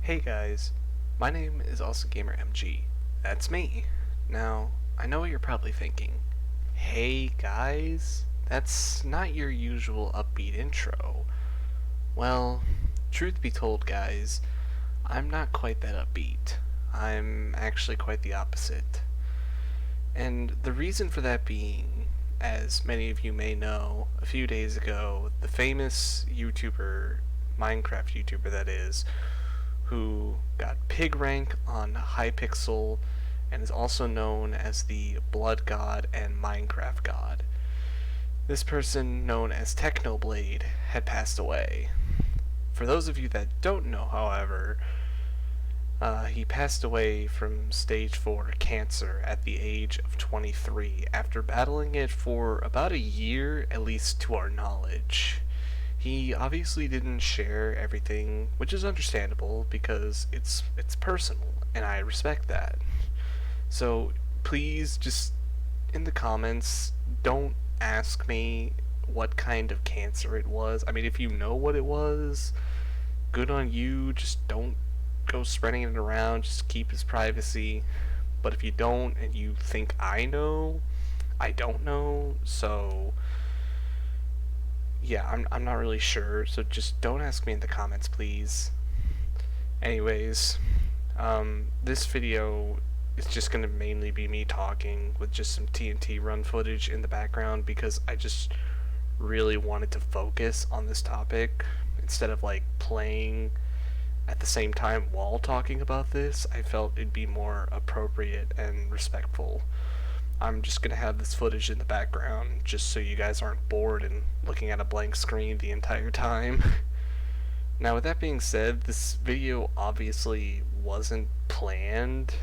Hey guys, my name is also GamerMG. That's me. Now, I know what you're probably thinking. Hey guys, that's not your usual upbeat intro. Well, truth be told guys, I'm not quite that upbeat. I'm actually quite the opposite. And the reason for that being, as many of you may know, a few days ago, the famous YouTuber, Minecraft YouTuber that is, who got pig rank on Hypixel and is also known as the Blood God and Minecraft God. This person, known as Technoblade, had passed away. For those of you that don't know, however, he passed away from stage 4 cancer at the age of 23 after battling it for about a year, at least to our knowledge. He obviously didn't share everything, which is understandable because it's personal, and I respect that. So please, just in the comments, don't ask me what kind of cancer it was. I mean, if you know what it was, good on you. Just don't go spreading it around. Just keep his privacy. But if you don't and you think I know, I don't know. So yeah, I'm not really sure, so just don't ask me in the comments, please. Anyways, this video is just going to mainly be me talking with just some TNT run footage in the background because I just really wanted to focus on this topic instead of like playing at the same time while talking about this. I felt it'd be more appropriate and respectful. I'm just going to have this footage in the background just so you guys aren't bored and looking at a blank screen the entire time. Now, with that being said, this video obviously wasn't planned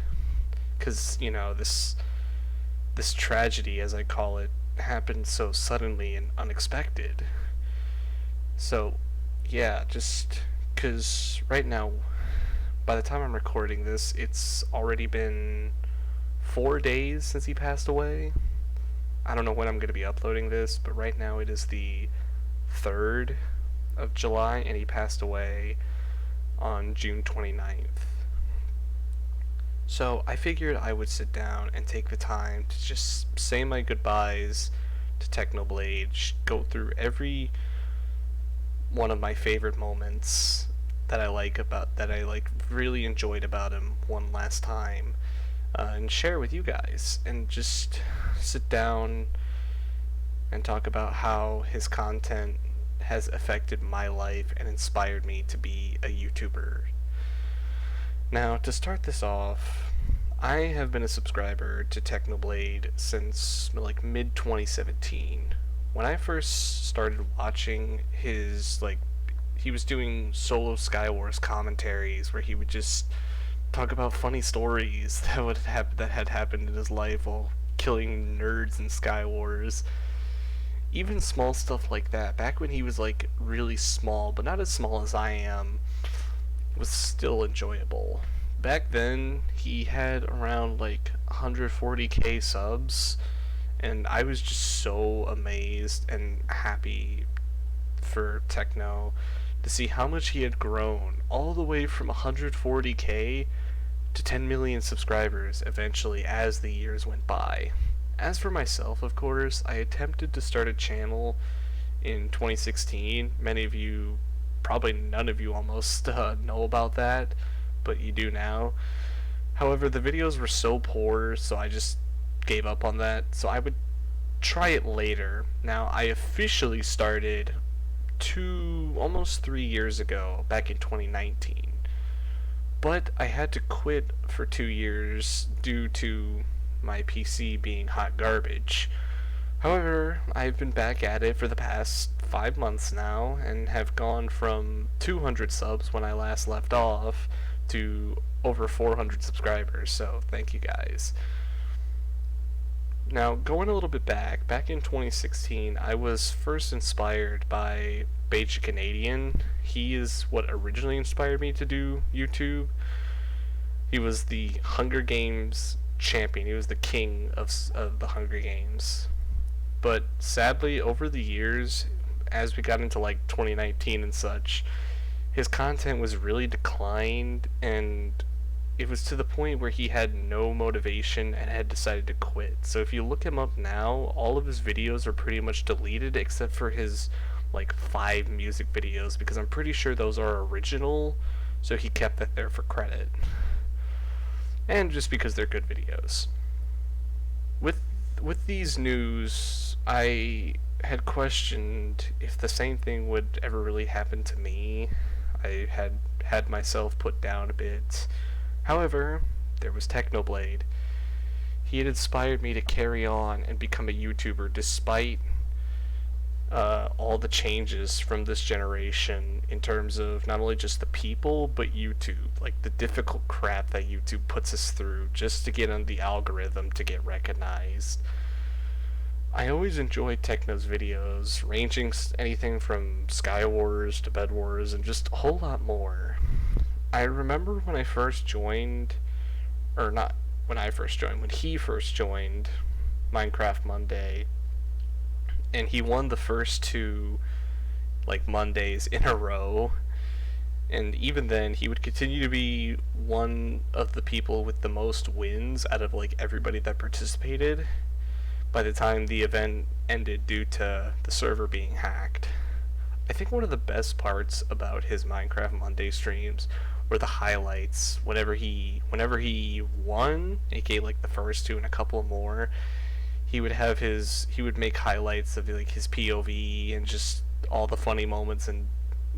because, you know, this tragedy, as I call it, happened so suddenly and unexpected. So, yeah, just because right now, by the time I'm recording this, it's already been 4 days since he passed away. I don't know when I'm going to be uploading this, but right now it is the 3rd of July, and he passed away on June 29th. So I figured I would sit down and take the time to just say my goodbyes to Technoblade, go through every one of my favorite moments that I really enjoyed about him one last time. And share with you guys, and just sit down and talk about how his content has affected my life and inspired me to be a YouTuber. Now, to start this off, I have been a subscriber to Technoblade since like mid 2017. When I first started watching his, he was doing solo Skywars commentaries where he would just talk about funny stories that had happened in his life while killing nerds in Skywars. Even small stuff like that, back when he was like really small, but not as small as I am, was still enjoyable. Back then, he had around like 140k subs, and I was just so amazed and happy for Techno to see how much he had grown, all the way from 140k to 10 million subscribers eventually as the years went by. As for myself, of course, I attempted to start a channel in 2016. Many of you, probably none of you almost, know about that, but you do now. However, the videos were so poor, so I just gave up on that, so I would try it later. Now, I officially started almost 3 years ago, back in 2019. But I had to quit for 2 years due to my PC being hot garbage. However, I've been back at it for the past 5 months now and have gone from 200 subs when I last left off to over 400 subscribers, so thank you guys. Now, going a little bit back in 2016, I was first inspired by Beige Canadian. He is what originally inspired me to do YouTube. He was the Hunger Games champion. He was the king of the Hunger Games. But sadly, over the years, as we got into like 2019 and such, his content was really declined, and it was to the point where he had no motivation and had decided to quit. So if you look him up now, all of his videos are pretty much deleted except for his like 5 music videos, because I'm pretty sure those are original, so he kept that there for credit. And just because they're good videos. With with these news, I had questioned if the same thing would ever really happen to me. I had myself put down a bit. However, there was Technoblade. He had inspired me to carry on and become a YouTuber despite all the changes from this generation in terms of not only just the people, but YouTube. Like the difficult crap that YouTube puts us through just to get on the algorithm to get recognized. I always enjoyed Techno's videos, ranging anything from Sky Wars to Bed Wars and just a whole lot more. I remember when I first joined, or not when I first joined, when he first joined Minecraft Monday, and he won the first 2 like Mondays in a row. And even then, he would continue to be one of the people with the most wins out of like everybody that participated by the time the event ended due to the server being hacked. I think one of the best parts about his Minecraft Monday streams were the highlights. Whenever he won, aka like the first 2 and a couple more, he would make highlights of like his POV and just all the funny moments and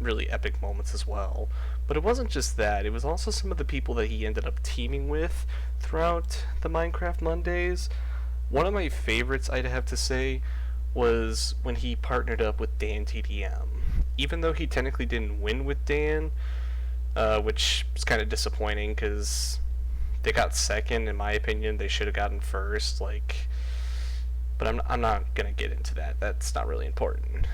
really epic moments as well. But it wasn't just that, it was also some of the people that he ended up teaming with throughout the Minecraft Mondays. One of my favorites, I'd have to say, was when he partnered up with Dan TDM. Even though he technically didn't win with Dan, which is kind of disappointing because they got second. In my opinion, they should have gotten first. But I'm not gonna get into that. That's not really important.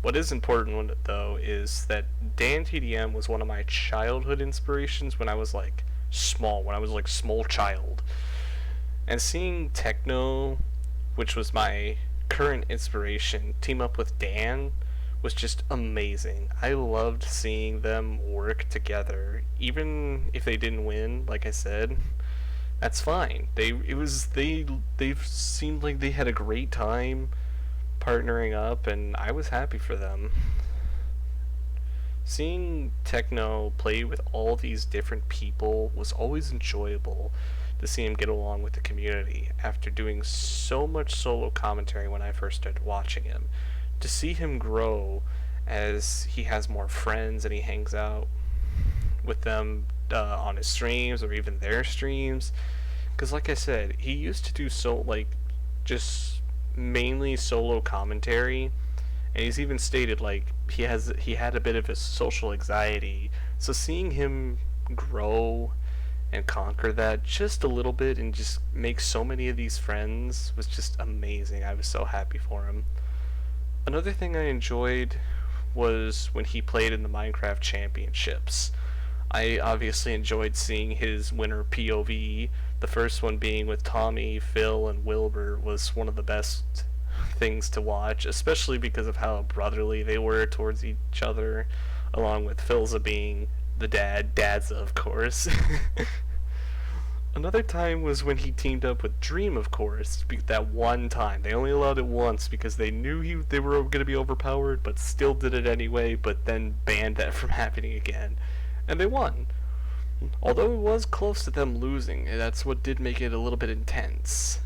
What is important though is that Dan TDM was one of my childhood inspirations when I was like small, small child. And seeing Techno, which was my current inspiration, team up with Dan was just amazing. I loved seeing them work together. Even if they didn't win, like I said, that's fine. They seemed like they had a great time partnering up, and I was happy for them. Seeing Techno play with all these different people was always enjoyable to see him get along with the community after doing so much solo commentary when I first started watching him. To see him grow as he has more friends and he hangs out with them on his streams or even their streams. Because like I said, he used to do just mainly solo commentary, and he's even stated like he had a bit of a social anxiety. So seeing him grow and conquer that just a little bit and just make so many of these friends was just amazing. I was so happy for him. Another thing I enjoyed was when he played in the Minecraft Championships. I obviously enjoyed seeing his winner POV. The first one being with Tommy, Phil, and Wilbur was one of the best things to watch, especially because of how brotherly they were towards each other, along with Philza being the Dadza, of course. Another time was when he teamed up with Dream, of course. That one time. They only allowed it once because they knew they were going to be overpowered, but still did it anyway, but then banned that from happening again. And they won. Although it was close to them losing, that's what did make it a little bit intense.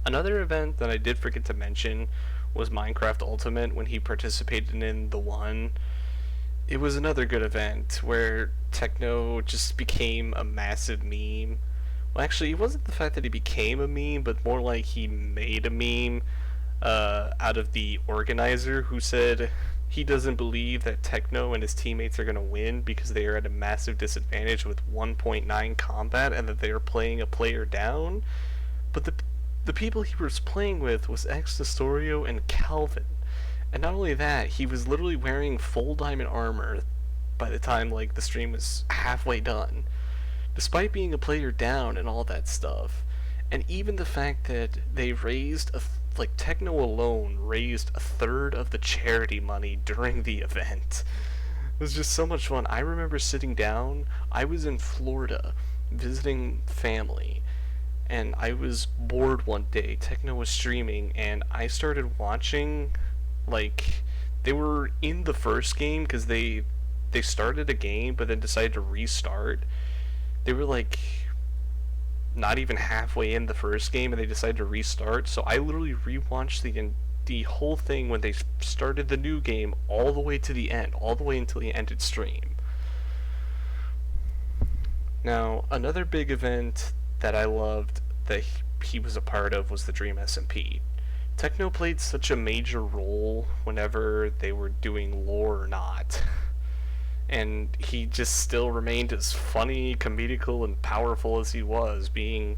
Another event that I did forget to mention was Minecraft Ultimate when he participated in the one. It was another good event where Techno just became a massive meme. Well, actually, it wasn't the fact that he became a meme, but more like he made a meme out of the organizer who said he doesn't believe that Techno and his teammates are going to win because they are at a massive disadvantage with 1.9 combat and that they are playing a player down. But the people he was playing with was Xnestorio and Calvin. And not only that, he was literally wearing full diamond armor by the time the stream was halfway done, despite being a player down and all that stuff. And even the fact that they raised Techno alone raised a third of the charity money during the event. was just so much fun. I remember sitting down. I was in Florida visiting family, and I was bored one day. Techno was streaming, and I started watching. Like, they were in the first game because they started a game, but then decided to restart. They were like not even halfway in the first game, and they decided to restart. So I literally rewatched the whole thing when they started the new game all the way to the end, all the way until the ended stream. Now, another big event that I loved that he was a part of was the Dream SMP. Techno played such a major role whenever they were doing lore or not. And he just still remained as funny, comedical, and powerful as he was, being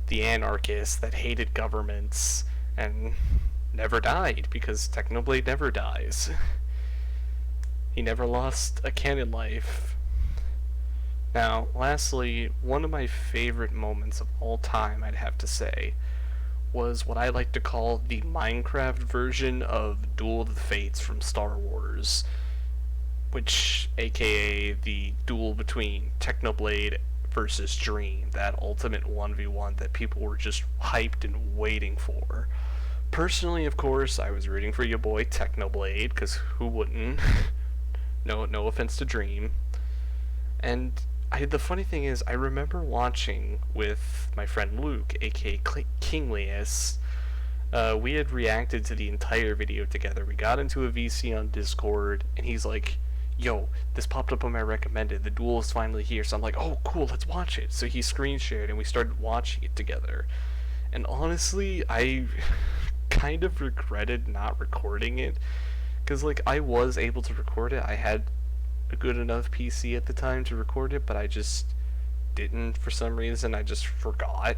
the anarchist that hated governments and never died, because Technoblade never dies. He never lost a canon life. Now, lastly, one of my favorite moments of all time, I'd have to say, was what I like to call the Minecraft version of Duel of the Fates from Star Wars, which, aka the duel between Technoblade versus Dream, that ultimate 1v1 that people were just hyped and waiting for. Personally, of course, I was rooting for your boy Technoblade, because who wouldn't? No offense to Dream. And the funny thing is, I remember watching with my friend Luke, aka Kinglius. We had reacted to the entire video together. We got into a VC on Discord, and he's like, yo, this popped up on my recommended. The duel is finally here. So I'm like, oh, cool, let's watch it. So he screen shared, and we started watching it together. And honestly, I kind of regretted not recording it, because like I was able to record it. I had a good enough PC at the time to record it, but I just didn't for some reason. I just forgot,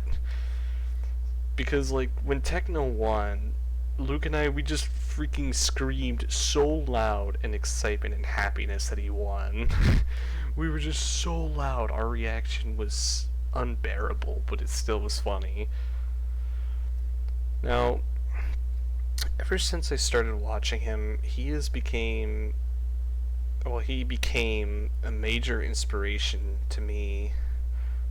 because like when Techno won, Luke and I, we just freaking screamed so loud in excitement and happiness that he won. We were just so loud. Our reaction was unbearable, but it still was funny. Now, ever since I started watching him, he became a major inspiration to me,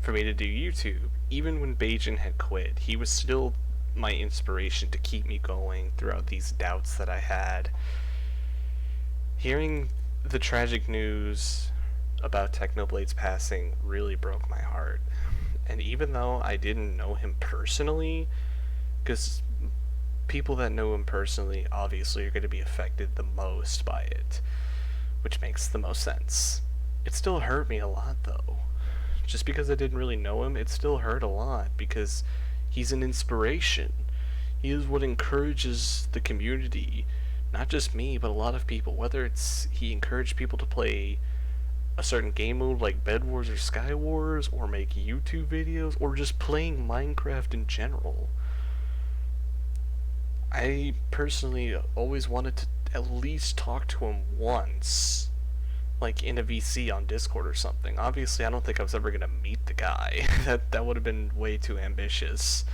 for me to do YouTube. Even when Bajan had quit, he was still my inspiration to keep me going throughout these doubts that I had. Hearing the tragic news about Technoblade's passing really broke my heart. And even though I didn't know him personally, because people that know him personally obviously are going to be affected the most by it, which makes the most sense. It still hurt me a lot, though. Just because I didn't really know him, it still hurt a lot, because he's an inspiration. He is what encourages the community, not just me, but a lot of people. Whether it's he encouraged people to play a certain game mode like Bed Wars or Sky Wars, or make YouTube videos, or just playing Minecraft in general. I personally always wanted to at least talk to him once, like in a VC on Discord or something. Obviously, I don't think I was ever gonna meet the guy. that would have been way too ambitious.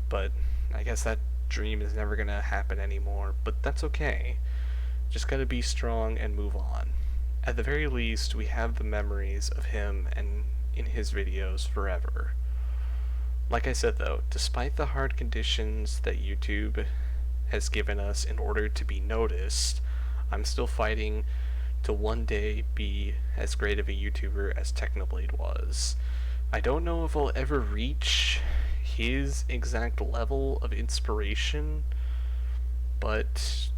But I guess that dream is never gonna happen anymore. But that's okay. Just gotta be strong and move on. At the very least, we have the memories of him and in his videos forever. Like I said though, despite the hard conditions that YouTube has given us in order to be noticed, I'm still fighting to one day be as great of a YouTuber as Technoblade was. I don't know if I'll ever reach his exact level of inspiration, but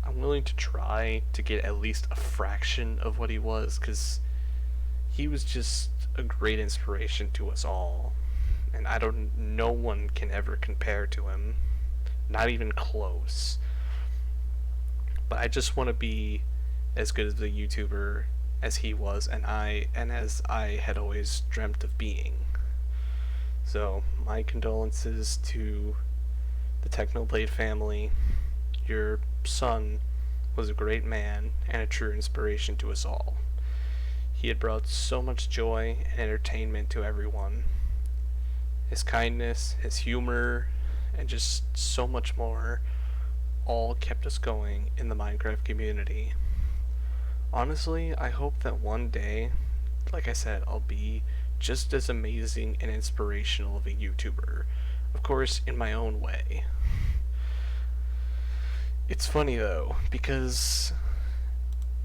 I'm willing to try to get at least a fraction of what he was, because he was just a great inspiration to us all. And no one can ever compare to him. Not even close. But I just want to be as good as a YouTuber as he was, and as I had always dreamt of being. So, my condolences to the Technoblade family. Your son was a great man and a true inspiration to us all. He had brought so much joy and entertainment to everyone. His kindness, his humor, and just so much more all kept us going in the Minecraft community. Honestly, I hope that one day, like I said, I'll be just as amazing and inspirational of a YouTuber. Of course, in my own way. It's funny though, because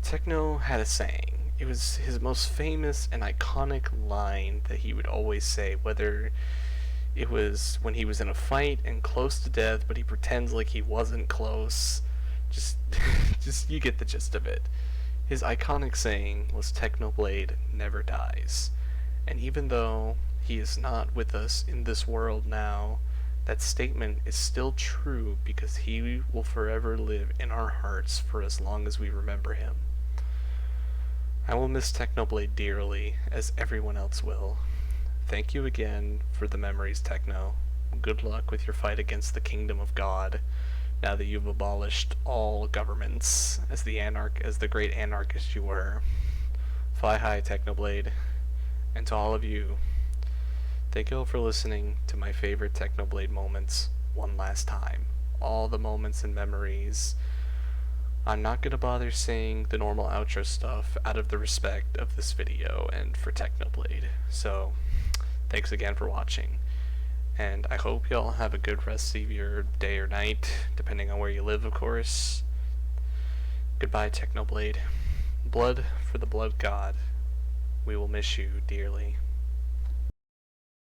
Techno had a saying. It was his most famous and iconic line that he would always say, whether it was when he was in a fight and close to death, but he pretends like he wasn't close. Just, just you get the gist of it. His iconic saying was Technoblade never dies. And even though he is not with us in this world now, that statement is still true because he will forever live in our hearts for as long as we remember him. I will miss Technoblade dearly, as everyone else will. Thank you again for the memories, Techno. Good luck with your fight against the kingdom of God, now that you've abolished all governments, as the great anarchist you were. Fly high, Technoblade. And to all of you, thank you all for listening to my favorite Technoblade moments one last time. All the moments and memories. I'm not going to bother saying the normal outro stuff out of the respect of this video and for Technoblade. So, thanks again for watching. And I hope y'all have a good rest of your day or night, depending on where you live, of course. Goodbye, Technoblade. Blood for the Blood God. We will miss you dearly.